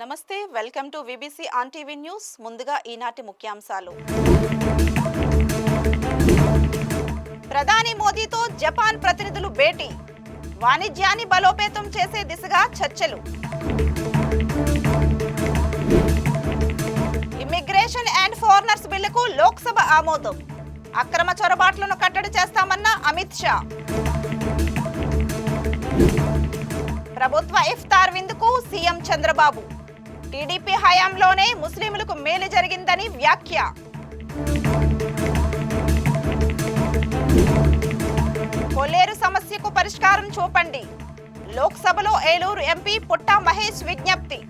నమస్తే welcome to VBC on TV news. ముందుగా ఈనాటి ముఖ్యాంశాలు. ప్రధాని మోదీతో జపాన్ ప్రతినిధులు భేటీ, వాణిజ్యాన్ని బలోపేతం చేసే దిశగా చర్చలు. ఇమ్మిగ్రేషన్ అండ్ ఫారినర్స్ బిల్లుకు లోక్సభ ఆమోదం, అక్రమ చొరబాట్లను కట్టడి చేస్తామన్న అమిత్ షా. ప్రభుత్వ ఇఫ్తార్ విందుకు సీఎం చంద్రబాబు, టీడీపీ హయాంలోనే ముస్లింలకు మేలు జరిగిందని వ్యాఖ్య. కొల్లేరు సమస్యకు పరిష్కారం చూపండి, లోక్సభలో ఏలూరు ఎంపీ పుట్టా మహేష్ విజ్ఞప్తి.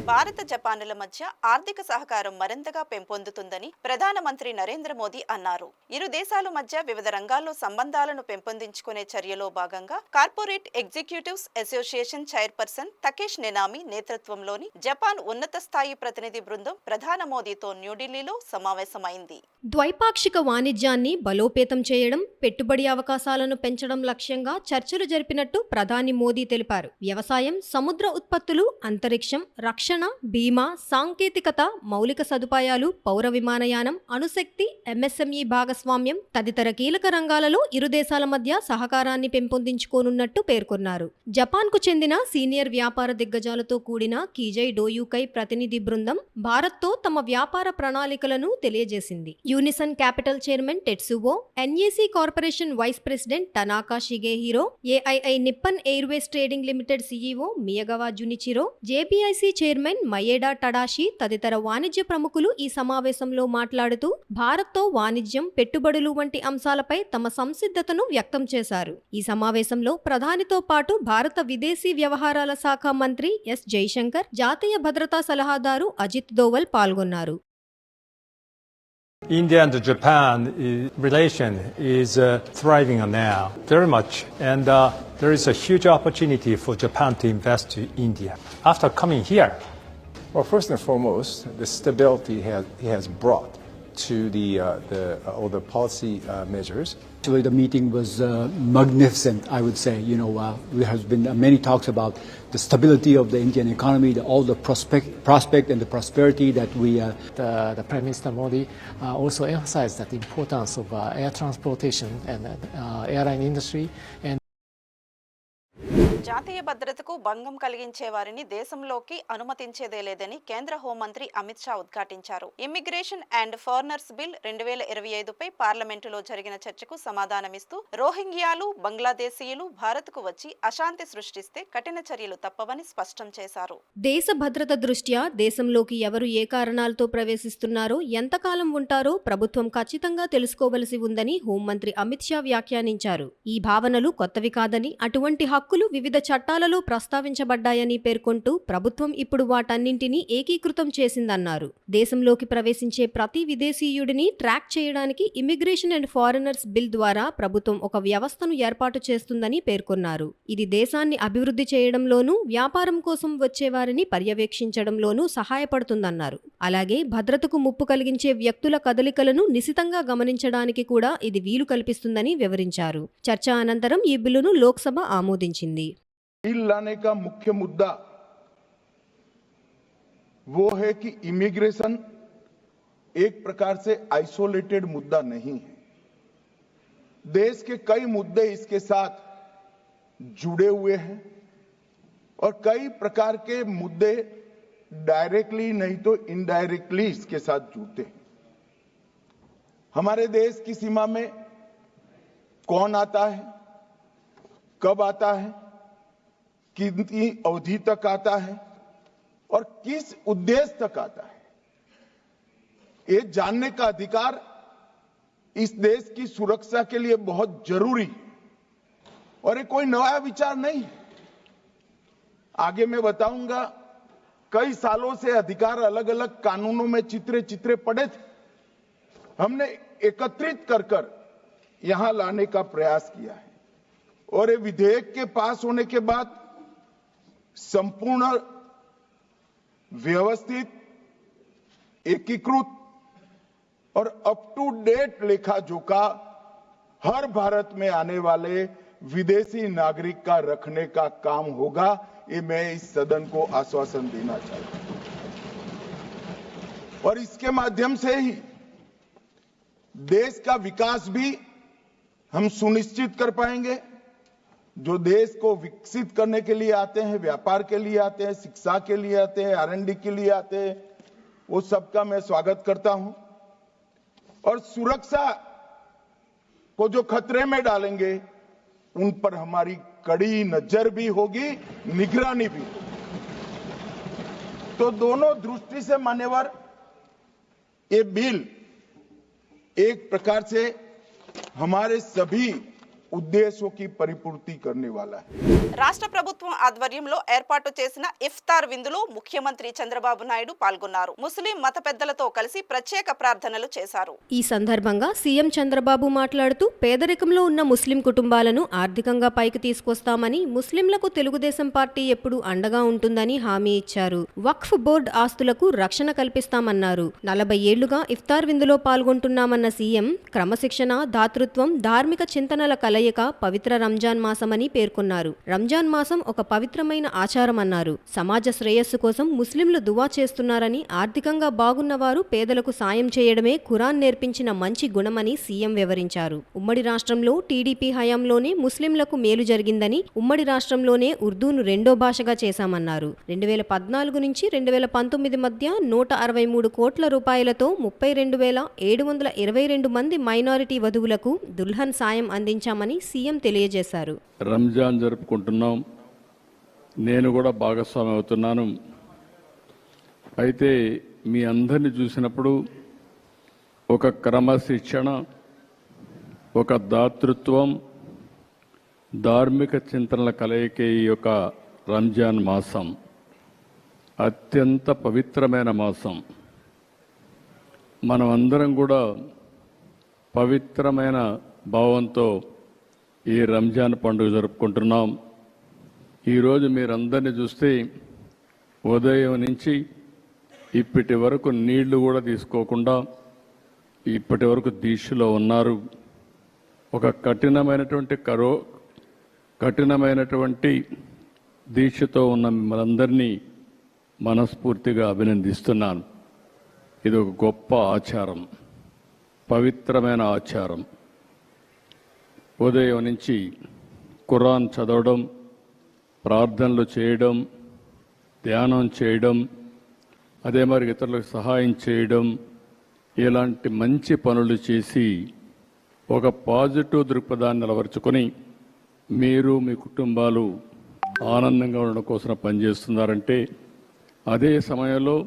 భారత జపాన్ల మధ్య ఆర్థిక సహకారం మరింతగా పెంపొందుతుందని ప్రధానమంత్రి నరేంద్ర మోదీ అన్నారు. ఇరు దేశాల మధ్య వివిధ రంగాల్లో సంబంధాలను పెంపొందించుకునే చర్యలో భాగంగా కార్పొరేట్ ఎగ్జిక్యూటివ్స్ అసోసియేషన్ చైర్పర్సన్ తకేష్ నెనామి నేతృత్వంలోని జపాన్ ఉన్నత స్థాయి ప్రతినిధి బృందం ప్రధాని మోదీతో న్యూఢిల్లీలో సమావేశమైంది. ద్వైపాక్షిక వాణిజ్యాన్ని బలోపేతం చేయడం, పెట్టుబడి అవకాశాలను పెంచడం లక్ష్యంగా చర్చలు జరిపినట్టు ప్రధాని మోదీ తెలిపారు. వ్యవసాయం, సముద్ర ఉత్పత్తులు, అంతరిక్షం, రక్షణ, బీమా, సాంకేతికత, మౌలిక సదుపాయాలు, పౌర విమానయానం, అణుశక్తి, ఎంఎస్ఎంఈ భాగస్వామ్యం తదితర కీలక రంగాలలో ఇరు దేశాల మధ్య సహకారాన్ని పెంపొందించుకోనున్నట్టు పేర్కొన్నారు. జపాన్కు చెందిన సీనియర్ వ్యాపార దిగ్గజాలతో కూడిన కీజై డోయుకై ప్రతినిధి బృందం భారత్తో తమ వ్యాపార ప్రణాళికలను తెలియజేసింది. Unison Capital chairman Tetsuo, NEC corporation vice president Tanaka Shigehiro, All Nippon Airways Trading Limited CEO Miyagawa Junichiro, JBIC chairman Maeda Tadashi తదితర వాణిజ్య ప్రముఖులు ఈ సమావేశంలో మాట్లాడుతూ భారత్తో వాణిజ్యం, పెట్టుబడులు వంటి అంశాలపై తమ సంసిద్ధతను వ్యక్తం చేశారు. ఈ సమావేశంలో ప్రధానితో పాటు భారత విదేశీ వ్యవహారాల శాఖ మంత్రి ఎస్ జైశంకర్, జాతీయ భద్రతా సలహాదారు అజిత్ దోవల్ పాల్గొన్నారు. India and Japan relation is thriving now very much, and there is a huge opportunity for Japan to invest in India. After coming here, well, first and foremost, the stability he has brought to all the policy measures. Actually, the meeting was magnificent, I would say. There has been many talks about the stability of the Indian economy, all the prospect and the prosperity that we. The Prime Minister Modi also emphasized the importance of air transportation and airline industry and. జాతీయ భద్రతకు భంగం కలిగించే వారిని దేశంలోకి అనుమతించేదే లేదని కేంద్ర హోంమంత్రి అమిత్ షా ఉద్ఘాటించారు. ఇమ్మిగ్రేషన్ అండ్ ఫారినర్స్ బిల్ 2025పై పార్లమెంటులో జరిగిన చర్చకు సమాధానమిస్తూ రోహింగ్యాలు, బంగ్లాదేశీయులు భారత్కు వచ్చి అశాంతి సృష్టిస్తే కఠిన చర్యలు తప్పవని స్పష్టం చేశారు. దేశ భద్రత దృష్ట్యా దేశంలోకి ఎవరు ఏ కారణాలతో ప్రవేశిస్తున్నారో, ఎంతకాలం ఉంటారో ప్రభుత్వం ఖచ్చితంగా తెలుసుకోవలసి ఉందని హోంమంత్రి అమిత్ షా వ్యాఖ్యానించారు. ఈ భావనలు కొత్తవి కాదని, అటువంటి హక్కులు వివిధ చట్టాలలో ప్రస్తావించబడ్డాయని పేర్కొంటూ ప్రభుత్వం ఇప్పుడు వాటన్నింటినీ ఏకీకృతం చేసిందన్నారు. దేశంలోకి ప్రవేశించే ప్రతి విదేశీయుడిని ట్రాక్ చేయడానికి ఇమ్మిగ్రేషన్ అండ్ ఫారినర్స్ బిల్ ద్వారా ప్రభుత్వం ఒక వ్యవస్థను ఏర్పాటు చేస్తుందని పేర్కొన్నారు. ఇది దేశాన్ని అభివృద్ధి చేయడంలోనూ, వ్యాపారం కోసం వచ్చేవారిని పర్యవేక్షించడంలోనూ సహాయపడుతుందన్నారు. అలాగే భద్రతకు ముప్పు కలిగించే వ్యక్తుల కదలికలను నిశితంగా గమనించడానికి కూడా ఇది వీలు కల్పిస్తుందని వివరించారు. చర్చ అనంతరం ఈ బిల్లును లోక్సభ ఆమోదించింది. बिल लाने का मुख्य मुद्दा वो है कि इमिग्रेशन एक प्रकार से आइसोलेटेड मुद्दा नहीं है. देश के कई मुद्दे इसके साथ जुड़े हुए हैं और कई प्रकार के मुद्दे डायरेक्टली नहीं तो इनडायरेक्टली इसके साथ जुड़ते हैं. हमारे देश की सीमा में कौन आता है, कब आता है, कितनी अवधि तक आता है और किस उद्देश्य तक आता है, ये जानने का अधिकार इस देश की सुरक्षा के लिए बहुत जरूरी है. और ये कोई नया विचार नहीं है. आगे मैं बताऊंगा, कई सालों से अधिकार अलग अलग कानूनों में चित्रे पड़े थे. हमने एकत्रित कर यहां लाने का प्रयास किया है और ये विधेयक के पास होने के बाद संपूर्ण व्यवस्थित, एकीकृत और अप टू डेट लेखा जोखा हर भारत में आने वाले विदेशी नागरिक का रखने का काम होगा, ये मैं इस सदन को आश्वासन देना चाहता हूं। और इसके माध्यम से ही देश का विकास भी हम सुनिश्चित कर पाएंगे। जो देश को विकसित करने के लिए आते हैं, व्यापार के लिए आते हैं, शिक्षा के लिए आते हैं, R&D के लिए आते हैं, वो सबका मैं स्वागत करता हूं। और सुरक्षा को जो खतरे में डालेंगे उन पर हमारी कड़ी नजर भी होगी, निगरानी भी। तो दोनों दृष्टि से मान्यवर ये बिल एक प्रकार से हमारे सभी ఉద్దేశం की परिपूर्ति करने वाला है। రాష్ట్ర ప్రభుత్వం ఆధ్వర్యంలో ఏర్పాటు చేసిన ఇఫ్తార్ విందులో ముఖ్యమంత్రి చంద్రబాబు నాయుడు పాల్గొన్నారు. ముస్లిం మత పెద్దలతో కలిసి ప్రత్యేక ప్రార్థనలు చేశారు. ఈ సందర్భంగా సీఎం చంద్రబాబు మాట్లాడుతూ పేదరికంలో ఉన్న ముస్లిం కుటుంబాలను ఆర్థికంగా పైకి తీసుకొస్తామని, ముస్లింలకు తెలుగుదేశం పార్టీ ఎప్పుడూ అండగా ఉంటుందని హామీ ఇచ్చారు. వక్ఫ్ బోర్డు ఆస్తులకు రక్షణ కల్పిస్తామన్నారు. 40 ఏళ్లుగా ఇఫ్తార్ విందులో పాల్గొంటున్నామన్న సీఎం క్రమశిక్షణ, దాతృత్వం, ధార్మిక చింతనల కలయిక పవిత్ర రంజాన్ మాసమని పేర్కొన్నారు. రంజాన్ మాసం ఒక పవిత్రమైన ఆచారమన్నారు. సమాజ శ్రేయస్సు కోసం ముస్లింలు దువా చేస్తున్నారని, ఆర్థికంగా బాగున్న వారు పేదలకు సాయం చేయడమే ఖురాన్ నేర్పించిన మంచి గుణమని సీఎం వివరించారు. ఉమ్మడి రాష్ట్రంలో టీడీపీ హయాంలోనే ముస్లింలకు మేలు జరిగిందని, ఉమ్మడి రాష్ట్రంలోనే ఉర్దూను రెండో భాషగా చేశామన్నారు. 2014 నుంచి 2019 మధ్య 163 కోట్ల రూపాయలతో 32,722 మంది మైనారిటీ వధువులకు దుల్హన్ సాయం అందించామని సీఎం తెలియజేశారు. రంజాన్ జరుపుకుంటున్నాం, నేను కూడా భాగస్వామి అవుతున్నాను. అయితే మీ అందరిని చూసినప్పుడు ఒక క్రమశిక్షణ, ఒక దాతృత్వం, ధార్మిక చింతనల కలయికే ఈ యొక్క రంజాన్ మాసం అత్యంత పవిత్రమైన మాసం. మనం అందరం కూడా పవిత్రమైన భావంతో ఈ రంజాన్ పండుగ జరుపుకుంటున్నాం. ఈరోజు మీరందరినీ చూస్తే ఉదయం నుంచి ఇప్పటి వరకు నీళ్లు కూడా తీసుకోకుండా ఇప్పటి వరకు దీక్షలో ఉన్నారు. ఒక కఠినమైనటువంటి దీక్షతో ఉన్న మిమ్మల్ని మనస్ఫూర్తిగా అభినందిస్తున్నాను. ఇది ఒక గొప్ప ఆచారం, పవిత్రమైన ఆచారం. ఉదయం నుంచి ఖురాన్ చదవడం, ప్రార్థనలు చేయడం, ధ్యానం చేయడం, అదే మరి ఇతరులకు సహాయం చేయడం, ఇలాంటి మంచి పనులు చేసి ఒక పాజిటివ్ దృక్పథాన్ని నిలవరుచుకొని మీరు మీ కుటుంబాలు ఆనందంగా ఉండడం కోసం పనిచేస్తున్నారంటే, అదే సమయంలో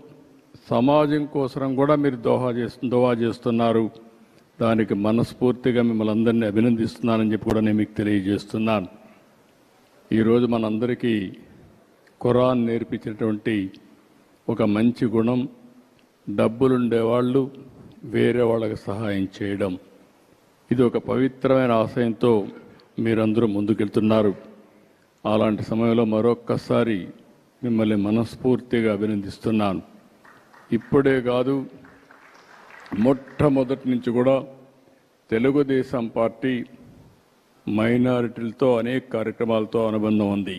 సమాజం కోసం కూడా మీరు దోహా చేస్తున్నారు. దానికి మనస్ఫూర్తిగా మిమ్మల్ని అందరినీ అభినందిస్తున్నానని చెప్పి కూడా నేను మీకు తెలియజేస్తున్నాను. ఈరోజు మనందరికీ ఖురాన్ నేర్పించినటువంటి ఒక మంచి గుణం, డబ్బులుండేవాళ్ళు వేరే వాళ్ళకి సహాయం చేయడం. ఇది ఒక పవిత్రమైన ఆశయంతో మీరందరూ ముందుకెళ్తున్నారు. అలాంటి సమయంలో మరొక్కసారి మిమ్మల్ని మనస్ఫూర్తిగా అభినందిస్తున్నాను. ఇప్పుడే కాదు, మొట్టమొదటి నుంచి కూడా తెలుగుదేశం పార్టీ మైనారిటీలతో అనేక కార్యక్రమాలతో అనుబంధం ఉంది.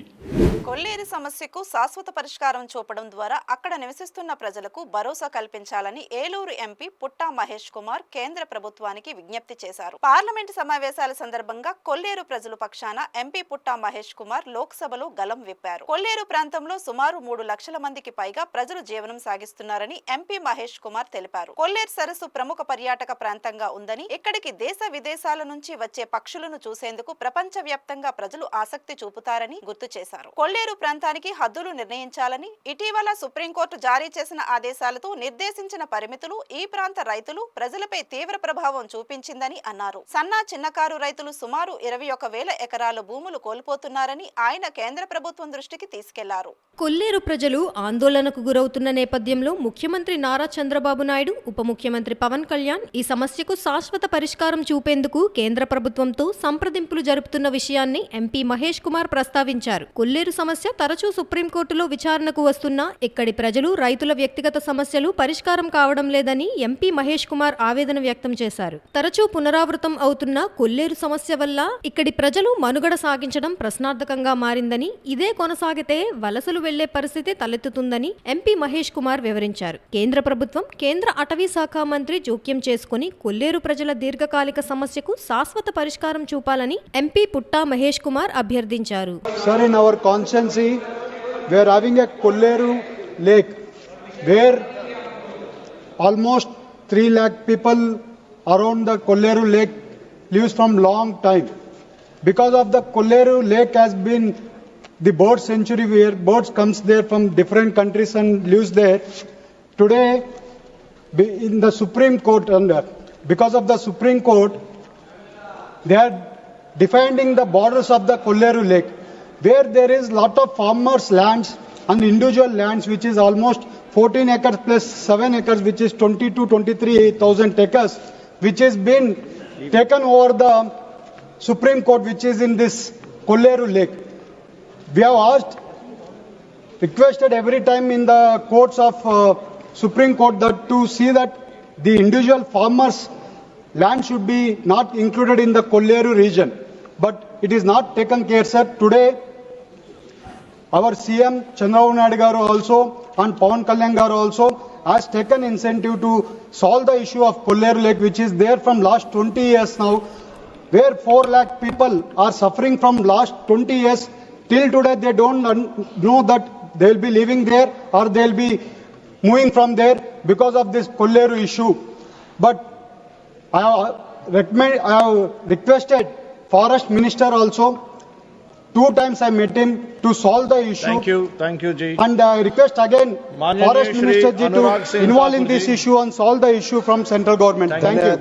కొల్లేరు సమస్యకు శాశ్వత పరిష్కారం చూపడం ద్వారా అక్కడ నివసిస్తున్న ప్రజలకు భరోసా కల్పించాలని ఏలూరు ఎంపీ పుట్టా మహేష్ కుమార్ కేంద్ర ప్రభుత్వానికి విజ్ఞప్తి చేశారు. పార్లమెంటు సమావేశాల సందర్భంగా కొల్లేరు ప్రజల పక్షాన ఎంపీ పుట్టా మహేష్ కుమార్ లోక్సభలో గలం విప్పారు. కొల్లేరు ప్రాంతంలో సుమారు 3 లక్షల మందికి పైగా ప్రజలు జీవనం సాగిస్తున్నారని ఎంపీ మహేష్ కుమార్ తెలిపారు. కొల్లేరు సరస్సు ప్రముఖ పర్యాటక ప్రాంతంగా ఉందని, ఇక్కడికి దేశ విదేశాల నుంచి వచ్చే పక్షులను చూసేందుకు ప్రపంచ వ్యాప్తంగా ప్రజలు ఆసక్తి చూపుతారని గుర్తు చేశారు. కొల్లేరు ప్రాంతానికి హద్దులు నిర్ణయించాలని, ఇటీవల సుప్రీంకోర్టు జారీ చేసిన ఆదేశాలతో నిర్దేశించిన పరిమితులు ఈ ప్రాంత రైతులు ప్రజలపై తీవ్ర ప్రభావం చూపించిందని అన్నారు. సన్న చిన్నకారు రైతులు సుమారు 21,000 ఎకరాల భూములు కోల్పోతున్నారని ఆయన కేంద్ర ప్రభుత్వం దృష్టికి తీసుకెళ్లారు. కొల్లేరు ప్రజలు ఆందోళనకు గురవుతున్న నేపథ్యంలో ముఖ్యమంత్రి నారా చంద్రబాబు నాయుడు, ఉప ముఖ్యమంత్రి పవన్ కళ్యాణ్ ఈ సమస్యకు శాశ్వత పరిష్కారం చూపేందుకు కేంద్ర ప్రభుత్వంతో సంప్రదింపులు జరుపుతున్న విషయాన్ని ఎంపీ మహేష్ కుమార్ ప్రస్తావించారు. కొల్లేరు సమస్య తరచూ సుప్రీంకోర్టులో విచారణకు వస్తున్నా ఇక్కడి ప్రజలు రైతుల వ్యక్తిగత సమస్యలు పరిష్కారం కావడం లేదని ఎంపీ మహేష్ కుమార్ ఆవేదన వ్యక్తం చేశారు. తరచూ పునరావృతం అవుతున్న కొల్లేరు సమస్య వల్ల ఇక్కడి ప్రజలు మనుగడ సాగించడం ప్రశ్నార్థకంగా మారిందని, ఇదే కొనసాగితే వలసలు వెళ్లే పరిస్థితి తలెత్తుతుందని ఎంపీ మహేష్ కుమార్ వివరించారు. కేంద్ర ప్రభుత్వం, కేంద్ర అటవీ శాఖ మంత్రి జోక్యం చేసుకుని కొల్లేరు ప్రజల దీర్ఘకాలిక సమస్యకు శాశ్వత పరిష్కారం చూపాలని ఎంపీ పుట్టా మహేష్ కుమార్ అభ్యర్థించారు. Sir, in our constituency, we are having a Kolleru lake where almost 3 lakh people around the Kolleru lake lives from long time. Because of the Kolleru lake has been the bird sanctuary where birds comes there from different countries and lives there. Today, in the Supreme Court, and because of the Supreme Court, they are defining the borders of the Kolleru lake, where there is lot of farmers' lands and individual lands, which is almost 14 acres plus 7 acres, which is 20 to 23,000 acres, which has been taken over the Supreme Court, which is in this Kolleru lake. We have asked, requested every time in the courts of Supreme Court that to see that the individual farmers' land should be not included in the Kolleru region. But it is not taken care, sir. Today, our CM Chandrababu Naidu garu also and Pawan Kalyan garu also has taken incentive to solve the issue of Kolleru lake, which is there from last 20 years now, where 4 lakh people are suffering from last 20 years. Till today, they don't know that they will be living there or they will be moving from there because of this Kolleru issue. But I have requested Forest Minister also. 2 times I met him to solve the issue. Thank you, Ji. And I request again Forest Minister Ji to involve in this issue and solve the issue from central government. Thank you.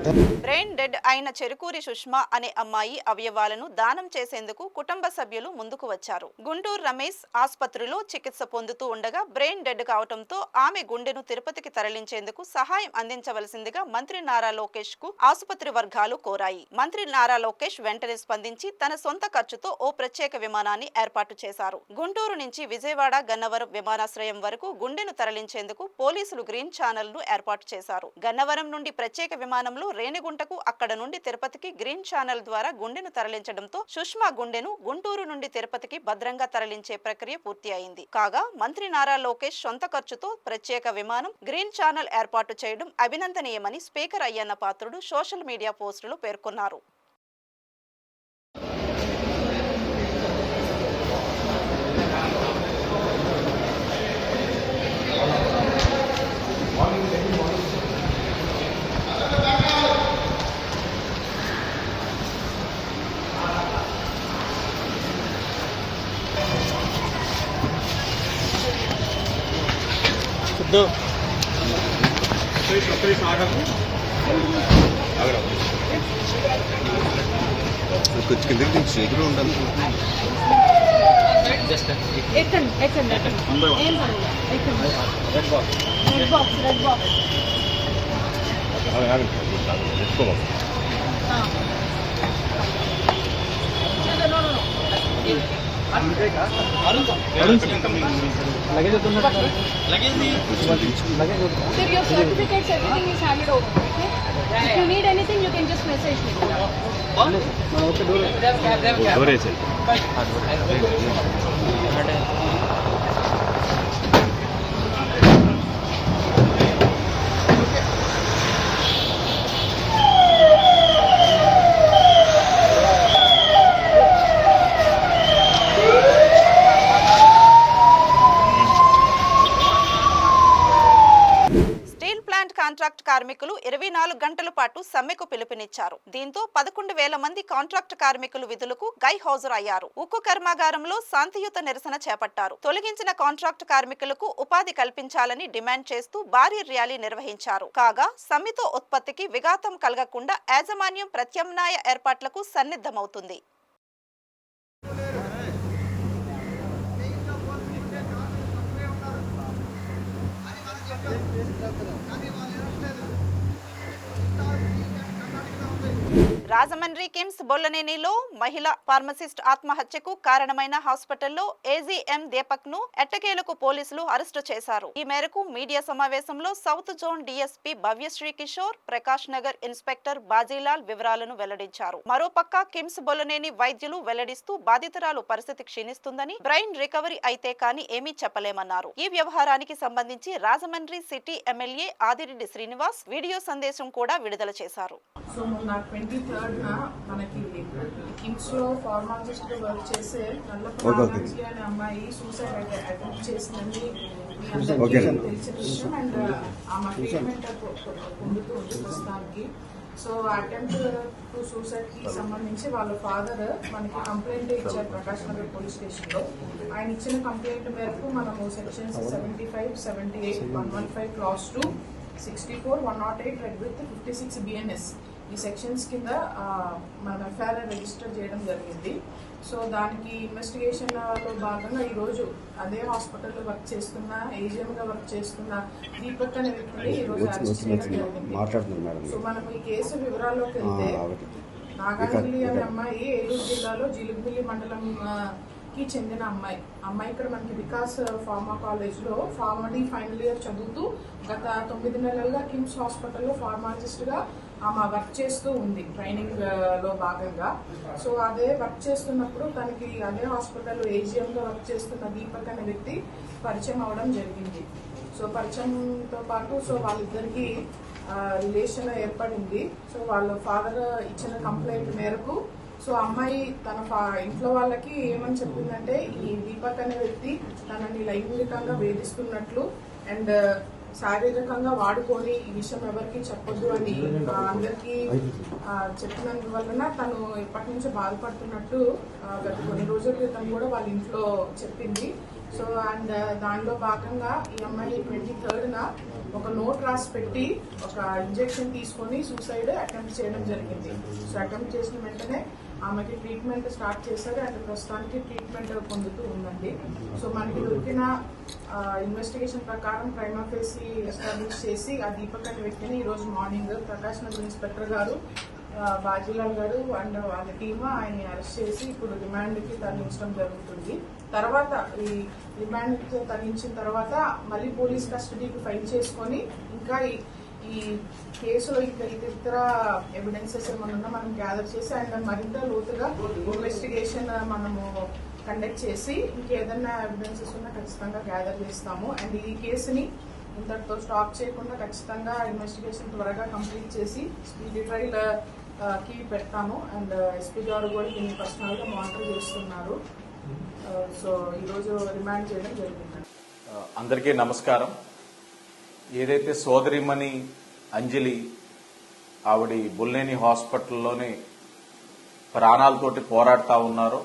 Brain dead అయిన చెరుకూరి సుష్మా అనే అమ్మాయి అవయవాలను దానం చేసేందుకు కుటుంబ సభ్యులు ముందుకు వచ్చారు. గుంటూరు రమేష్ ఆసుపత్రిలో చికిత్స పొందుతూ ఉండగా బ్రెయిన్ డెడ్ కావడంతో ఆమె గుండెను తిరుపతికి తరలించేందుకు సహాయం అందించవలసిందిగా మంత్రి నారా లోకేష్ కు ఆసుపత్రి వర్గాలు కోరాయి. మంత్రి నారా లోకేష్ వెంటనే స్పందించి తన సొంత ఖర్చుతో ఓ ప్రత్యేక విమానాన్ని ఏర్పాటు చేశారు. గుంటూరు నుంచి విజయవాడ గన్నవరం విమానాశ్రయం వరకు గుండెను తరలించేందుకు పోలీసులు గ్రీన్ ఛానల్ ను ఏర్పాటు చేశారు. గన్నవరం నుండి ప్రత్యేక విమానంలో రేణిగుంటకు, అక్కడ నుండి తిరుపతికి గ్రీన్ ఛానల్ ద్వారా గుండెను తరలించడంతో సుష్మా గుండెను గుంటూరు నుండి తిరుపతికి భద్రంగా తరలించే ప్రక్రియ పూర్తి అయింది. కాగా మంత్రి నారా లోకేష్ సొంత ఖర్చుతో ప్రత్యేక విమానం, గ్రీన్ ఛానల్ ఏర్పాటు చేయడం అభినందనీయమని speaker Ayyanna Patrudu social media పోస్టులు పేర్కొన్నారు. कुछ చేతులు ఉండాలి. Sir, your certificates, everything is handed over. Okay? If you need anything, you can just message me. Contract కార్మికులు 24 గంటల పాటు సమ్మెకు పిలుపునిచ్చారు. దీంతో 11,000 మంది కాంట్రాక్ట్ కార్మికులు విధులకు హాజరయ్యారు. ఉక్కు కర్మాగారంలో శాంతియుత నిరసన చేపట్టారు. తొలగించిన కాంట్రాక్ట్ కార్మికులకు ఉపాధి కల్పించాలని డిమాండ్ చేస్తూ భారీ ర్యాలీ నిర్వహించారు. కాగా సమ్మెతో ఉత్పత్తికి విఘాతం కలగకుండా యాజమాన్యం ప్రత్యామ్నాయ ఏర్పాట్లకు సన్నద్ధమవుతుంది. రాజమండ్రి కిమ్స్ బొల్లనేనిలో మహిళా ఫార్మసిస్ట్ ఆత్మహత్యకు కారణమైన హాస్పిటల్లో ఏజీఎం దీపక్ ను ఎట్టకేలకు పోలీసులు అరెస్టు చేశారు. ఈ మేరకు మీడియా సమావేశంలో south zone DSP Bhavyasri Kishore, Prakash Nagar inspector Bajilal వివరాలను వెల్లడించారు. మరోపక్క కిమ్స్ బొల్లనేని వైద్యులు వెల్లడిస్తూ బాధితురాలు పరిస్థితి క్షీణిస్తుందని, బ్రెయిన్ రికవరీ అయితే కానీ ఏమీ చెప్పలేమన్నారు. ఈ వ్యవహారానికి సంబంధించి Rajahmundry city MLA Adireddy Srinivas video సందేశం కూడా విడుదల చేశారు. సో మొన్న 23rd మనకి కిమ్స్ లో ఫార్మాలజిస్ట్ గా వర్క్ చేసే నల్లపల్లి అనే అమ్మాయి సూసైడ్ అటెంప్ట్ చేసిందని మీ అందరికీ తెలిసిన విషయం. అండ్ ఆమె ట్రీట్మెంట్ పొందుతూ ఉంది ప్రస్తుతానికి. సో అటెంప్ట్ టు సూసైడ్ కి సంబంధించి వాళ్ళ ఫాదర్ మనకి కంప్లైంట్ ఇచ్చారు ప్రకాష్ నగర్ పోలీస్ స్టేషన్ లో. ఆయన ఇచ్చిన కంప్లైంట్ మేరకు మనము sections 75, 78, 115 class 2, 64, 108 red with 56 BNS ఈ సెక్షన్స్ కింద మనం ఎఫ్ఐఆర్ రిజిస్టర్ చేయడం జరిగింది. సో దానికి ఇన్వెస్టిగేషన్ లో భాగంగా ఈరోజు అదే హాస్పిటల్లో వర్క్ చేస్తున్న, ఏజిఎంగా వర్క్ చేస్తున్న దీపక్ అనే వ్యక్తిని ఈరోజు అరెస్ట్ చేయడం జరిగింది. సో మనం ఈ కేసు వివరాల్లోకి వెళ్తే, నాగార్జున అనే అమ్మాయి ఏలూరు జిల్లాలో జిలుగుమిల్లి మండలం కి చెందిన అమ్మాయి ఇక్కడ మనకి వికాస్ ఫార్మా కాలేజ్ లో ఫార్మడీ ఫైనల్ ఇయర్ చదువుతూ గత 9 నెలలుగా కిమ్స్ హాస్పిటల్లో ఫార్మాలజిస్ట్ గా ఆమె వర్క్ చేస్తూ ఉంది ట్రైనింగ్ లో భాగంగా. సో అదే వర్క్ చేస్తున్నప్పుడు తనకి అదే హాస్పిటల్లో ఏజిఎం గా వర్క్ చేస్తున్న దీపక్ అనే వ్యక్తి పరిచయం అవడం జరిగింది. సో పరిచయంతో పాటు సో వాళ్ళిద్దరికి రిలేషన్ ఏర్పడింది. సో వాళ్ళ ఫాదర్ ఇచ్చిన కంప్లైంట్ మేరకు సో అమ్మాయి తన ఇంట్లో వాళ్ళకి ఏమని చెప్పిందంటే, ఈ దీపక్ అనే వ్యక్తి తనని లైంగికంగా వేధిస్తున్నట్లు అండ్ శారీరకంగా వాడుకొని ఈ విషయం ఎవరికి చెప్పొద్దు అని అందరికీ చెప్పినందువలన తను ఎప్పటి నుంచో బాధపడుతున్నట్టు గత కొన్ని రోజుల క్రితం కూడా వాళ్ళ ఇంట్లో చెప్పింది. సో అండ్ దానిలో భాగంగా ఈ అమ్మాయి 23rd ఒక నోట్ రాసి పెట్టి ఒక ఇంజెక్షన్ తీసుకొని సూసైడ్ అటెంప్ట్ చేయడం జరిగింది. సో అటెంప్ట్ చేసిన వెంటనే ఆమెకి ట్రీట్మెంట్ స్టార్ట్ చేశారు అండ్ ప్రస్తుతానికి ట్రీట్మెంట్ పొందుతూ ఉందండి. సో మనకి దొరికిన ఇన్వెస్టిగేషన్ ప్రకారం ప్రైమా ఫేసి ఎస్టాబ్లిష్ చేసి ఆ దీపక్ అనే వ్యక్తిని ఈరోజు మార్నింగ్ ప్రకాష్ నగర్ ఇన్స్పెక్టర్ గారు, బాజీలాల్ గారు అండ్ వాళ్ళ టీమ్ ఆయన్ని అరెస్ట్ చేసి ఇప్పుడు రిమాండ్కి తరలించడం జరుగుతుంది. తర్వాత ఈ రిమాండ్కి తరలించిన తర్వాత మళ్ళీ పోలీస్ కస్టడీకి ఫైల్ చేసుకొని ఇంకా ఈ కేసులో ఇంకా ఇతర ఎవిడెన్సెస్ ఏమన్నా మనం గ్యాదర్ చేసి అండ్ మరింత లోతుగా ఇన్వెస్టిగేషన్ మనము కండక్ట్ చేసి ఇంకేదన్నా ఎవిడెన్సెస్ ఉన్నా ఖచ్చితంగా గ్యాదర్ చేస్తాము. అండ్ ఈ కేసుని ఇంతటితో స్టాప్ చేయకుండా ఖచ్చితంగా ఇన్వెస్టిగేషన్ త్వరగా కంప్లీట్ చేసి స్పీడీ ట్రయల్ కి పెడతాము. అండ్ ఎస్పీ గారు కూడా దీన్ని పర్సనల్గా మానిటర్ చేస్తున్నారు. సో ఈరోజు రిమాండ్ చేయడం జరిగింది. అందరికీ నమస్కారం. ఏదైతే సోదరిమణి అంజలి ఆవిడ బొల్లేని హాస్పిటల్లోనే ప్రాణాలతోటి పోరాడుతూ ఉన్నారో,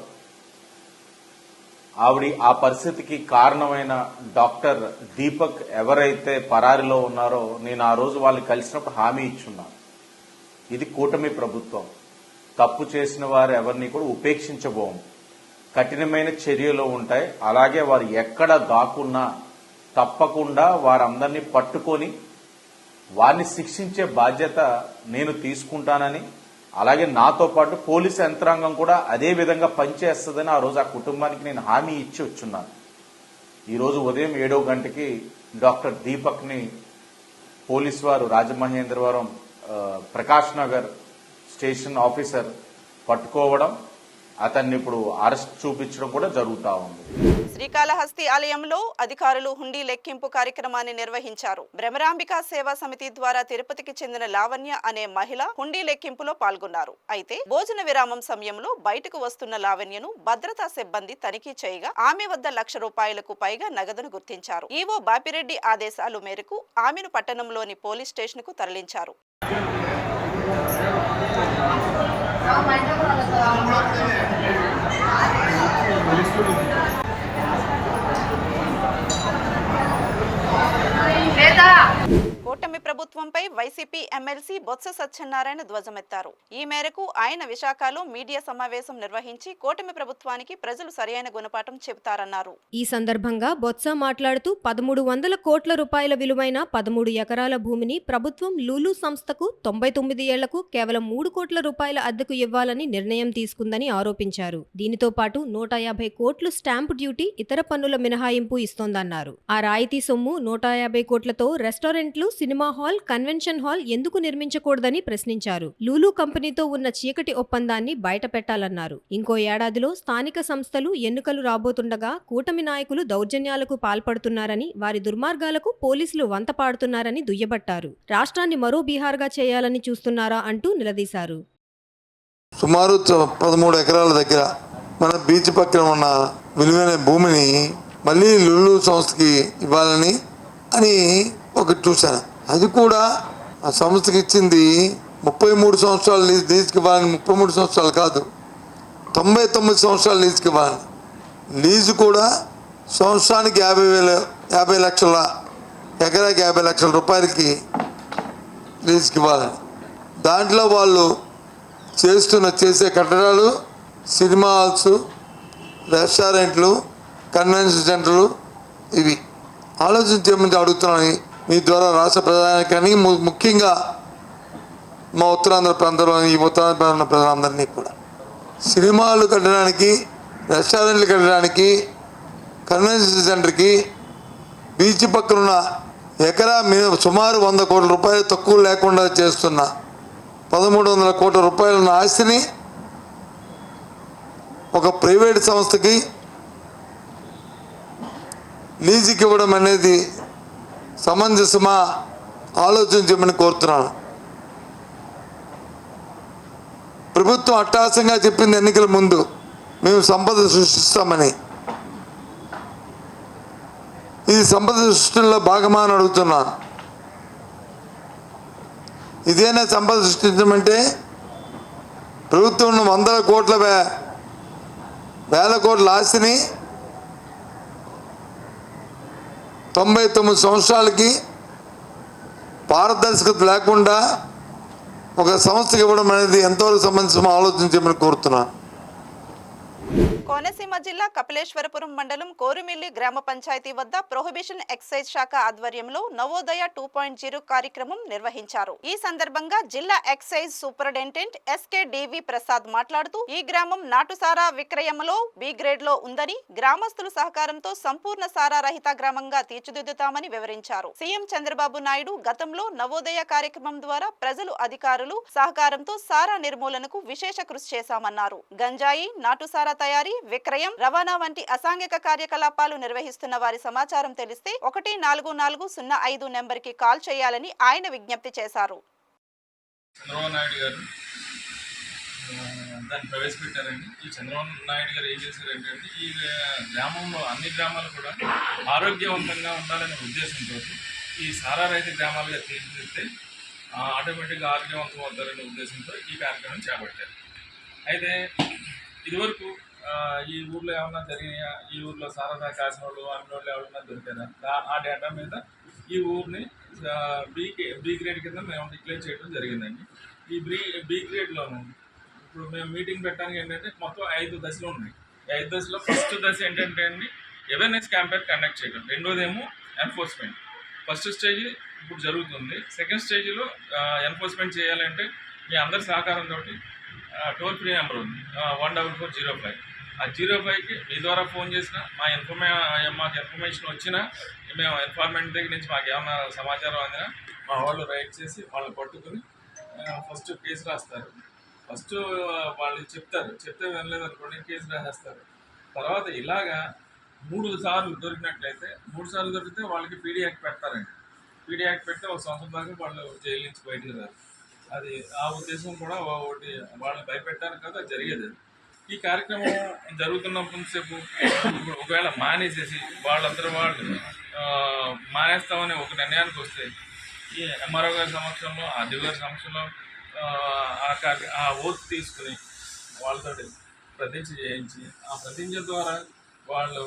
ఆవిడ ఆ పరిస్థితికి కారణమైన డాక్టర్ దీపక్ ఎవరైతే పరారిలో ఉన్నారో, నేను ఆ రోజు వాళ్ళని కలిసినప్పుడు హామీ ఇచ్చున్నాను, ఇది కూటమి ప్రభుత్వం, తప్పు చేసిన వారు ఎవరిని కూడా ఉపేక్షించబోము, కఠినమైన చర్యలు ఉంటాయి, అలాగే వారు ఎక్కడ దాక్కున్నా తప్పకుండా వారందరినీ పట్టుకొని వారిని శిక్షించే బాధ్యత నేను తీసుకుంటానని, అలాగే నాతో పాటు పోలీసు యంత్రాంగం కూడా అదే విధంగా పనిచేస్తుందని ఆ రోజు ఆ కుటుంబానికి నేను హామీ ఇచ్చి వచ్చున్నాను. ఈరోజు ఉదయం 7 గంటకి డాక్టర్ దీపక్ని పోలీసు వారు రాజమహేంద్రవరం ప్రకాష్ నగర్ స్టేషన్ ఆఫీసర్ పట్టుకోవడం, అతన్ని ఇప్పుడు అరెస్ట్ చూపించడం కూడా జరుగుతూ ఉంది. శ్రీకాళహస్తి ఆలయంలో అధికారులు హుండీ లెక్కింపు కార్యక్రమాన్ని నిర్వహించారు. భ్రమరాంబికా సేవా సమితి ద్వారా తిరుపతికి చెందిన లావణ్య అనే మహిళ హుండీ లెక్కింపులో పాల్గొన్నారు. అయితే భోజన విరామం సమయంలో బయటకు వస్తున్న లావణ్యను భద్రతా సిబ్బంది తనిఖీ చేయగా ఆమె వద్ద ₹1,00,000కు పైగా నగదును గుర్తించారు. ఈవో బాపిరెడ్డి ఆదేశాల మేరకు ఆమెను పట్టణంలోని పోలీస్ స్టేషన్ కు తరలించారు. కూటమి ప్రభుత్వంపై వైసీపీ ఎమ్మెల్సీ బొత్స సత్యనారాయణ ధ్వజమెత్తారు. ఈ మేరకు ఆయన విశాఖలో మీడియా సమావేశం నిర్వహించి కూటమి ప్రభుత్వానికి ప్రజలు సరైన గుణపాఠం చెబుతారన్నారు. ఈ సందర్భంగా బొత్స మాట్లాడుతూ 1300 కోట్ల రూపాయల విలువైన 13 ఎకరాల భూమిని ప్రభుత్వం లూలు సంస్థకు 99 ఏళ్లకు కేవలం 3 కోట్ల రూపాయల అద్దెకు ఇవ్వాలని నిర్ణయం తీసుకుందని ఆరోపించారు. దీనితో పాటు 150 కోట్లు స్టాంపు డ్యూటీ, ఇతర పన్నుల మినహాయింపు ఇస్తోందన్నారు. ఆ రాయితీ సొమ్ము 150 కోట్లతో రెస్టారెంట్లు, సినిమా హాల్, కన్వెన్షన్ హాల్ ఎందుకు నిర్మించకూడదని ప్రశ్నించారు. లూలు కంపెనీతో ఉన్న చీకటి ఒప్పందాన్ని బయట పెట్టాలన్నారు. ఇంకో ఏడాదిలో స్థానిక సంస్థలు ఎన్నికలు రాబోతుండగా కూటమి నాయకులు దౌర్జన్యాలకు పాల్పడుతున్నారని, వారి దుర్మార్గాలకు పోలీసులు వంత పాడుతున్నారని దుయ్యబట్టారు. రాష్ట్రాన్ని మరో బీహార్గా చేయాలని చూస్తున్నారా అంటూ నిలదీశారు. సుమారు 13 ఎకరాల దగ్గర మన బీచ్ పక్కన ఉన్న విలువైన భూమిని మళ్ళీ లులు సంస్థకి ఇవ్వాలని అని ఒకటి చూశాను. అది కూడా ఆ సంస్థకి ఇచ్చింది 33 సంవత్సరాలు లీజుకి ఇవ్వాలని, 33 సంవత్సరాలు కాదు, 99 సంవత్సరాలు లీజుకి ఇవ్వాలని. లీజు కూడా సంవత్సరానికి 50 లక్షల, ఎకరాకి 50 లక్షల రూపాయలకి లీజుకి ఇవ్వాలని. దాంట్లో వాళ్ళు చేసే కట్టడాలు, సినిమా హాల్స్, రెస్టారెంట్లు, కన్వెన్షన్ సెంటర్లు, ఇవి ఆలోచించేమని అడుగుతున్నాను మీ ద్వారా రాష్ట్ర ప్రజానికాన్ని, ముఖ్యంగా మా ఉత్తరాంధ్ర ప్రాంతంలోని ఈ ఉత్తరాంధ్ర ప్రాంత ప్రజలందరినీ కూడా. సినిమాలు కట్టడానికి, రెస్టారెంట్లు కట్టడానికి, కన్వెన్షన్ సెంటర్కి బీచ్ పక్కనున్న ఎకరా సుమారు 100 కోట్ల రూపాయలు తక్కువ లేకుండా చేస్తున్న 1300 కోట్ల రూపాయల ఆస్తిని ఒక ప్రైవేట్ సంస్థకి లీజుకి ఇవ్వడం అనేది సమంజసమా ఆలోచించమని కోరుతున్నాను. ప్రభుత్వం అట్టహాసంగా చెప్పింది ఎన్నికల ముందు మేము సంపద సృష్టిస్తామని. ఇది సంపద సృష్టిలో భాగమా అని అడుగుతున్నాను. ఇదేనా సంపద సృష్టించమంటే? ప్రభుత్వం 100 కోట్ల, 1000 కోట్ల ఆస్తిని 99 సంవత్సరాలకి పారదర్శకత లేకుండా ఒక సంస్థకి ఇవ్వడం అనేది ఎంతవరకు సంబంధించి ఆలోచించమని కోరుతున్నాను. కోనసీమ జిల్లా కపిలేశ్వరపురం మండలం కోరుమిల్లి గ్రామ పంచాయతీ వద్ద ప్రొహిబిషన్ ఎక్సైజ్ శాఖ ఆధ్వర్యంలో నవోదయ 2.0 కార్యక్రమం నిర్వహించారు. ఈ సందర్భంగా జిల్లా ఎక్సైజ్ సూపరింటెండెంట్ ఎస్కే ప్రసాద్ మాట్లాడుతూ ఈ గ్రామం నాటు సారా విక్రయంలో బి గ్రేడ్ లో ఉందని, గ్రామస్తుల సహకారంతో సంపూర్ణ సారా రహిత గ్రామంగా తీర్చిదిద్దుతామని వివరించారు. సీఎం చంద్రబాబు నాయుడు గతంలో నవోదయ కార్యక్రమం ద్వారా ప్రజలు, అధికారులు సహకారంతో సారా నిర్మూలనకు విశేష కృషి చేశామన్నారు. గంజాయి, నాటు సారా తయారీ, విక్రయం, రవాణా వంటి అసాంఘిక కార్యకలాపాలు నిర్వహిస్తున్న వారి సమాచారం తెలిస్తే 14405 నెంబర్కి కాల్ చేయాలని ఆయన విజ్ఞప్తి చేశారు. చంద్రబాబు నాయుడు గారు దాన్ని ప్రవేశపెట్టారండి. ఈ చంద్రబాబు నాయుడు గారు ఏం చేశారంటే, ఈ గ్రామంలో అన్ని గ్రామాలు కూడా ఆరోగ్యవంతంగా ఉండాలనే ఉద్దేశంతో ఈ సారా రహిత గ్రామాలుగా తీర్చిదిద్దితే ఆటోమేటిక్గా ఆరోగ్యవంతం అవుతారనే ఉద్దేశంతో ఈ కార్యక్రమం చేపట్టారు. అయితే ఇదివరకు ఈ ఊర్లో ఏమన్నా జరిగినాయా, ఈ ఊర్లో సారా కాసిన వాళ్ళు, అన్ని వాళ్ళు ఎవరన్నా దొరికారా, ఆ డేటా మీద ఈ ఊరిని బి గ్రేడ్ కింద మేము డిక్లేర్ చేయడం జరిగిందండి. ఈ బి గ్రేడ్లోనూ ఇప్పుడు మేము మీటింగ్ పెట్టడానికి ఏంటంటే మొత్తం 5 దశలు ఉన్నాయి. ఈ 5 దశలో ఫస్ట్ దశ ఏంటంటే అండి అవేర్నెస్ క్యాంపెయిన్ కండక్ట్ చేయడం. రెండోదేమో ఎన్ఫోర్స్మెంట్. ఫస్ట్ స్టేజ్ ఇప్పుడు జరుగుతుంది. సెకండ్ స్టేజ్లో ఎన్ఫోర్స్మెంట్ చేయాలంటే మీ అందరి సహకారంతో టోల్ ఫ్రీ నెంబర్ ఉంది 14405. ఆ 05కి మీ ద్వారా ఫోన్ చేసినా, మాకు ఇన్ఫర్మేషన్ వచ్చినా, మేము ఇన్ఫార్మెంట్ దగ్గర నుంచి మాకు ఏమైనా సమాచారం అందినా మా వాళ్ళు రైట్ చేసి వాళ్ళని పట్టుకుని ఫస్ట్ కేసు రాస్తారు. ఫస్ట్ వాళ్ళు చెప్తే వినలేదు అనుకోండి, కేసు రాసేస్తారు. తర్వాత ఇలాగా 3 సార్లు దొరికినట్లయితే, 3 సార్లు దొరికితే వాళ్ళకి పీడీ యాక్ట్ పెడతారండి. పీడీ యాక్ట్ పెడితే 1 సంవత్సరం దాకా వాళ్ళు జైలు నుంచి బయటకు రారు. అది ఆ ఉద్దేశం కూడా ఒకటి వాళ్ళని భయపెట్టారు కదా, జరిగేది. ఈ కార్యక్రమం జరుగుతున్నసేపు ఇప్పుడు ఒకవేళ మానేసేసి వాళ్ళందరూ వాళ్ళు మానేస్తామని ఒక నిర్ణయానికి వస్తే ఈ ఎంఆర్ఓ గారి సమక్షంలో, ఆర్డీఓ గారి సమక్షంలో ఆ ఓత్ తీసుకుని వాళ్ళతో ప్రతిజ్ఞ చేయించి, ఆ ప్రతిజ్ఞ ద్వారా వాళ్ళు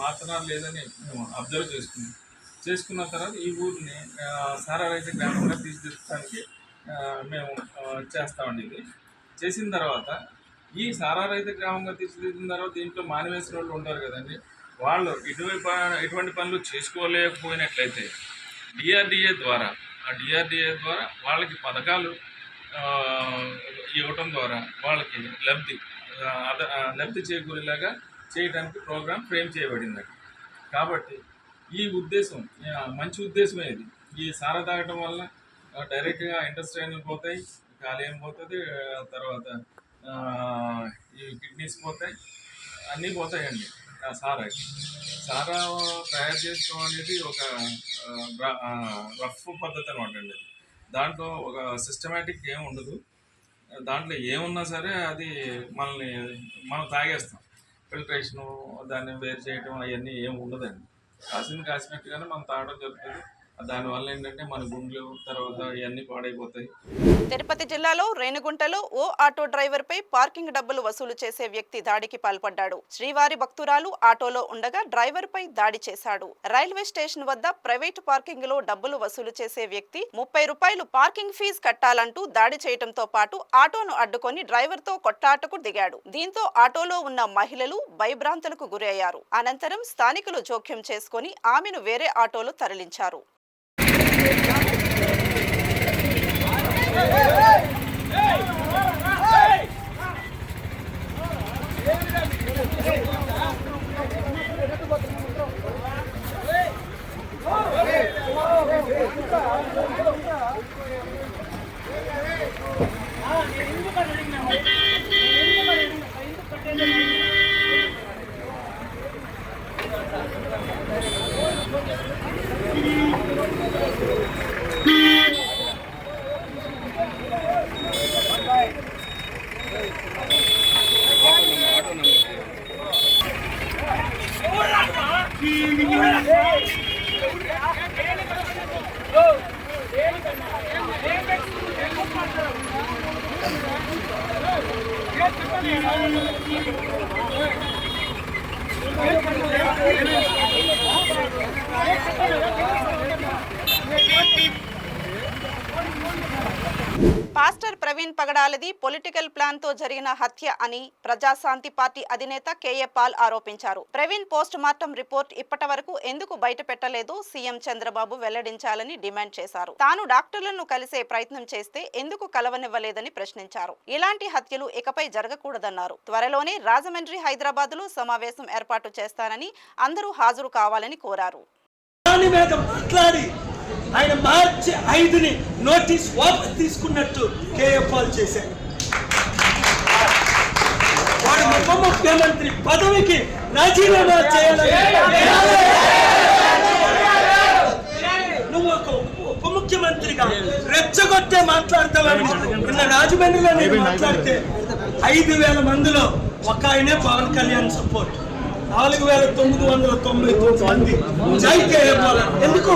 మాత్రం లేదని మేము అబ్జర్వ్ చేసుకుని చేసుకున్న తర్వాత ఈ ఊరిని సారా రహిత గ్రామంగా తీర్చిదిద్దడానికి మేము చేస్తామండి. ఇది చేసిన తర్వాత ఈ సారా రహిత గ్రామంగా తీర్చిదిద్దిన తర్వాత దీంట్లో మానివేసిన వాళ్ళు ఉంటారు కదండి, వాళ్ళు ఎటువంటి పనులు చేసుకోలేకపోయినట్లయితే డిఆర్డిఏ ద్వారా వాళ్ళకి పథకాలు ఇవ్వటం ద్వారా వాళ్ళకి లబ్ధి చేకూరేలాగా చేయడానికి ప్రోగ్రాం ఫ్రేమ్ చేయబడింది. కాబట్టి ఈ ఉద్దేశం మంచి ఉద్దేశమే. ఇది ఈ సారా తాగటం వల్ల డైరెక్ట్గా ఇంటెస్టైన్ పోతాయి, కాలేయం పోతుంది, తర్వాత ఈ కిడ్నీస్ పోతాయి, అన్నీ పోతాయండి. సారా తయారు చేసుకోవడం అనేది ఒక రఫ్ పద్ధతి అనమాట అండి. దాంట్లో ఒక సిస్టమేటిక్ ఏమి ఉండదు. దాంట్లో ఏమున్నా సరే అది మనం తాగేస్తాం. ఫిల్టరేషను, దాన్ని వేరు చేయడం అవన్నీ ఏమి ఉండదండి. కాసినట్టుగానే మనం తాగడం జరుగుతుంది. దానివల్ల ఏంటంటే మన గుండెలు తర్వాత ఇవన్నీ పాడైపోతాయి. తిరుపతి జిల్లాలో రేణిగుంటలో ఓ ఆటో డ్రైవర్ పై పార్కింగ్ డబ్బులు వసూలు చేసే వ్యక్తి దాడికి పాల్పడ్డాడు. శ్రీవారి భక్తురాలు ఆటోలో ఉండగా డ్రైవర్ పై దాడి చేశాడు. రైల్వే స్టేషన్ వద్ద ప్రైవేటు పార్కింగ్ లో డబ్బులు వసూలు చేసే వ్యక్తి 30 రూపాయలు పార్కింగ్ ఫీజు కట్టాలంటూ దాడి చేయడంతో పాటు ఆటోను అడ్డుకొని డ్రైవర్ తో కొట్లాటకు దిగాడు. దీంతో ఆటోలో ఉన్న మహిళలు భయభ్రాంతులకు గురయ్యారు. అనంతరం స్థానికులు జోక్యం చేసుకుని ఆమెను వేరే ఆటోలో తరలించారు. పాస్టర్ ప్రవీణ్ పగడాలది పొలిటికల్ ప్లాన్ తో జరిగిన హత్య అని ప్రజాశాంతి పార్టీ అధినేత కేఏ పాల్ ఆరోపించారు. ప్రవీణ్ పోస్ట్ మార్టం రిపోర్ట్ ఇప్పటి వరకు ఎందుకు బయట పెట్టలేదో సీఎం చంద్రబాబు వెల్లడించాలని డిమాండ్ చేశారు. తాను డాక్టర్లను కలిసే ప్రయత్నం చేస్తే ఎందుకు కలవనివ్వలేదని ప్రశ్నించారు. ఇలాంటి హత్యలు ఇకపై జరగకూడదన్నారు. త్వరలోనే రాజమండ్రి, హైదరాబాద్ లో సమావేశం ఏర్పాటు చేస్తానని అందరూ హాజరు కావాలని కోరారు. ఆయన మార్చి 5ని నోటీస్ వాపస్ తీసుకున్నట్టు కేఏ పాల్ చేశారు. వాడు ఉప ముఖ్యమంత్రి పదవికి రాజీనామా చేయాలని నువ్వు ఒక ఉప ముఖ్యమంత్రిగా రెచ్చగొట్టే మాట్లాడతావని నిన్న రాజమండ్రిలో నేను మాట్లాడితే 5,000 మందిలో ఒక ఆయనే పవన్ కళ్యాణ్ సపోర్ట్, 4,999 మంది జై కేఏ పాల్. ఎందుకు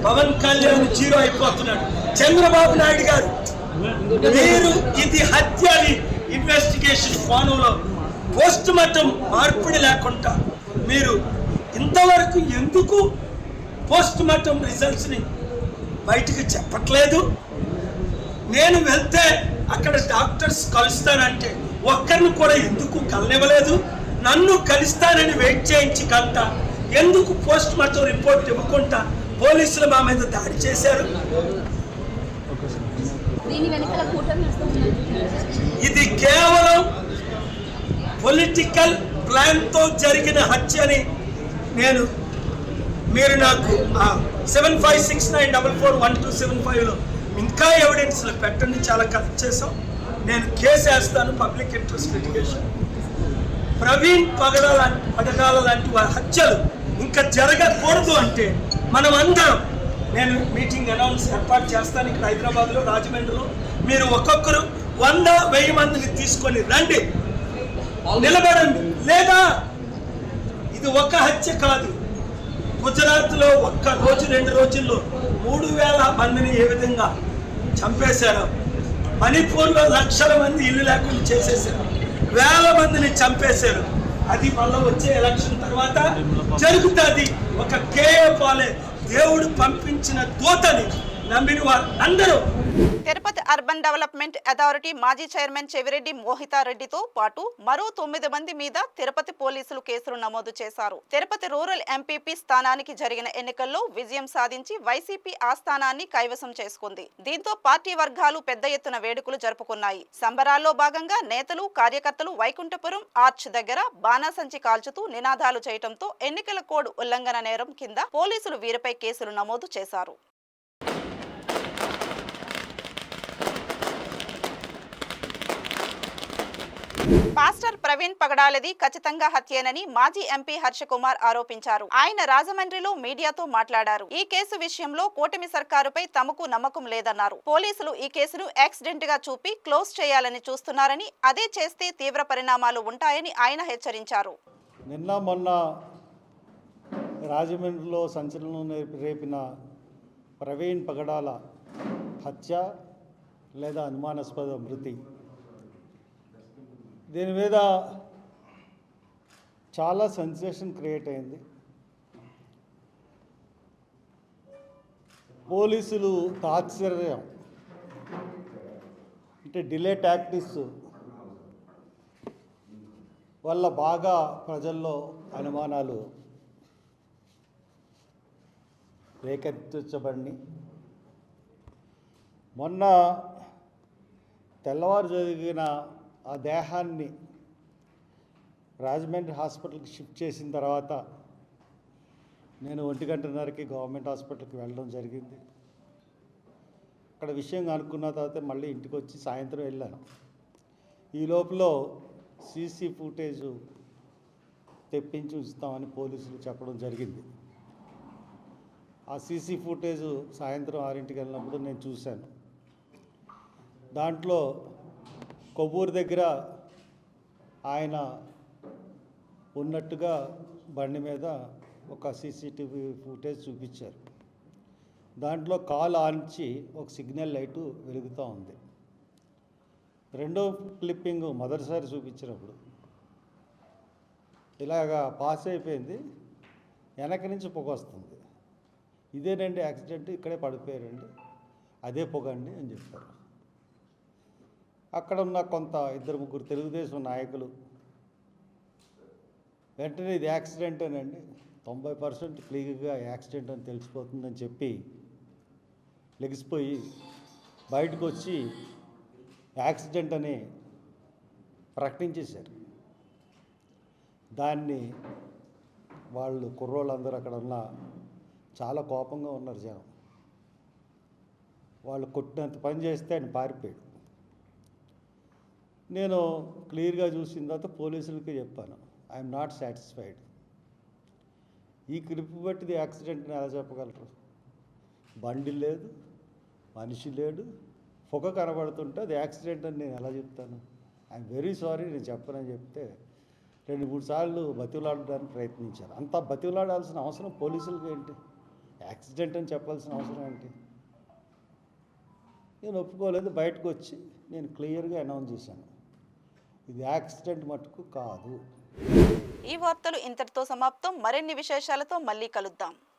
పవన్ కళ్యాణ్ జీరో అయిపోతున్నాడు? చంద్రబాబు నాయుడు గారు మీరు ఇది హత్య అని ఇన్వెస్టిగేషన్ కోణంలో పోస్ట్ మార్టం మార్పిడి లేకుండా మీరు ఇంతవరకు ఎందుకు పోస్ట్ మార్టం రిజల్ట్స్ ని బయటకు చెప్పట్లేదు? నేను వెళ్తే అక్కడ డాక్టర్స్ కలుస్తానంటే ఒక్కరిని కూడా ఎందుకు కలనివ్వలేదు? నన్ను కలుస్తానని వెయిట్ చేయించి కంట ఎందుకు పోస్ట్ మార్టం రిపోర్ట్ ఇవ్వకుండా పోలీసులు మా మీద దాడి చేశారు? ఇది కేవలం పొలిటికల్ ప్లాన్ తో జరిగిన హత్య అని మీరు నాకు 7569441275లో ఇంకా ఎవిడెన్స్ పెట్టండి. చాలా కలెక్ట్ చేసాం. నేను కేసు వేస్తాను, పబ్లిక్ ఇంట్రెస్ట్ లిటిగేషన్. ప్రవీణ్ పగడాల లాంటి హత్యలు ఇంకా జరగకూడదు అంటే మనం అందరం, నేను మీటింగ్ అనౌన్స్ ఏర్పాటు చేస్తాను ఇక్కడ హైదరాబాద్లో, రాజమండ్రిలో. మీరు ఒక్కొక్కరు 100-1000 మందిని తీసుకొని రండి, నిలబడండి. లేదా ఇది ఒక హత్య కాదు. గుజరాత్లో ఒక్క రోజు 2 రోజుల్లో 3,000 మందిని ఏ విధంగా చంపేశారు. మణిపూర్లో లక్షల మంది ఇల్లు లేకుండా చేసేసారు, 1,000 మందిని చంపేశారు. అది మళ్ళీ వచ్చే ఎలక్షన్ తర్వాత జరుగుతుంది. ఒక కేఏ పాలే దేవుడు పంపించిన దూతని నమ్మిన వారు అందరూ. తిరుపతి అర్బన్ డెవలప్మెంట్ అథారిటీ మాజీ చైర్మన్ చెవిరెడ్డి మోహితారెడ్డితో పాటు మరో 9 మంది మీద తిరుపతి పోలీసులు కేసులు నమోదు చేశారు. తిరుపతి రూరల్ ఎంపీపీ స్థానానికి జరిగిన ఎన్నికల్లో విజయం సాధించి వైసీపీ ఆ స్థానాన్ని కైవసం చేసుకుంది. దీంతో పార్టీ వర్గాలు పెద్ద ఎత్తున వేడుకలు జరుపుకున్నాయి. సంబరాల్లో భాగంగా నేతలు, కార్యకర్తలు వైకుంఠపురం ఆర్చ్ దగ్గర బాణాసంచి కాల్చుతూ నినాదాలు చేయడంతో ఎన్నికల కోడ్ ఉల్లంఘన నేరం కింద పోలీసులు వీరిపై కేసులు నమోదు చేశారు. పాస్టర్ ప్రవీణ్ పగడాలది ఖచ్చితంగా హత్యేనని మాజీ ఎంపీ హర్షకుమార్ ఆరోపించారు. ఆయన రాజమండ్రిలో మీడియాతో మాట్లాడారు. ఈ కేసు విషయంలో కూటమి సర్కారుపై తమకు నమ్మకం లేదన్నారు. పోలీసులు ఈ కేసును యాక్సిడెంట్ గా చూపి క్లోజ్ చేయాలని చూస్తున్నారని, అదే చేస్తే తీవ్ర పరిణామాలు ఉంటాయని ఆయన హెచ్చరించారు. నిన్న మొన్న రాజమండ్రిలో సంచలనం రేపిన ప్రవీణ్ పగడాల హత్య లేదా అనుమానాస్పద మృతి, దీని మీద చాలా సెన్సేషన్ క్రియేట్ అయింది. పోలీసులు తాత్సర్యం అంటే డిలే టాక్టిక్స్ వల్ల బాగా ప్రజల్లో అనుమానాలు రేకెత్తించబడి మొన్న తెల్లవారు జరిగిన ఆ దేహాన్ని రాజమండ్రి హాస్పిటల్కి షిఫ్ట్ చేసిన తర్వాత నేను 1:30కి గవర్నమెంట్ హాస్పిటల్కి వెళ్ళడం జరిగింది. అక్కడ విషయం కనుక్కున్న తర్వాత మళ్ళీ ఇంటికి వచ్చి సాయంత్రం వెళ్ళాను. ఈ లోపల సీసీ ఫుటేజ్ తెప్పించి ఉంచుతామని పోలీసులు చెప్పడం జరిగింది. ఆ సీసీ ఫుటేజ్ సాయంత్రం 6ంటికి వెళ్ళినప్పుడు నేను చూశాను. దాంట్లో కొవ్వూరు దగ్గర ఆయన ఉన్నట్టుగా బండి మీద ఒక సీసీటీవీ ఫుటేజ్ చూపించారు. దాంట్లో కాల్ ఆన్చి ఒక సిగ్నల్ లైటు వెలుగుతూ ఉంది. రెండో క్లిప్పింగ్ మొదటిసారి చూపించినప్పుడు ఇలాగా పాస్ అయిపోయింది, వెనక నుంచి పొగ వస్తుంది. ఇదేనండి యాక్సిడెంట్, ఇక్కడే పడిపోయారండి, అదే పొగండి అని చెప్పారు. అక్కడ ఉన్న కొంత 2-3 తెలుగుదేశం నాయకులు వెంటనే ఇది యాక్సిడెంటేనండి, 90% క్లియర్గా యాక్సిడెంట్ అని తెలిసిపోతుందని చెప్పి లెగిసిపోయి బయటకు వచ్చి యాక్సిడెంట్ అని ప్రకటించేశారు. దాన్ని వాళ్ళు కుర్రోళ్ళందరూ అక్కడ ఉన్న చాలా కోపంగా ఉన్నారు జనం. వాళ్ళు కొట్టినంత పని చేస్తే ఆయన పారిపోయాడు. నేను క్లియర్గా చూసిన తర్వాత పోలీసులకి చెప్పాను, ఐఎమ్ నాట్ సాటిస్ఫైడ్. ఈ క్లిప్ బట్టిది యాక్సిడెంట్ని ఎలా చెప్పగలరు? బండి లేదు, మనిషి లేడు, పొగ కనబడుతుంటే అది యాక్సిడెంట్ అని నేను ఎలా చెప్తాను? ఐఎమ్ వెరీ సారీ, నేను చెప్పనని చెప్తే 2-3 సార్లు బతిలాడడానికి ప్రయత్నించారు. అంత బతిలాడాల్సిన అవసరం పోలీసులకి ఏంటి? యాక్సిడెంట్ అని చెప్పాల్సిన అవసరం ఏంటి? నేను ఒప్పుకోలేదు. బయటకు వచ్చి నేను క్లియర్గా అనౌన్స్ చేశాను, ఇది యాక్సిడెంట్ మటుకు కాదు. ఈ వార్తలు ఇంతటితో సమాప్తం. మరిన్ని విశేషాలతో మళ్ళీ కలుద్దాం.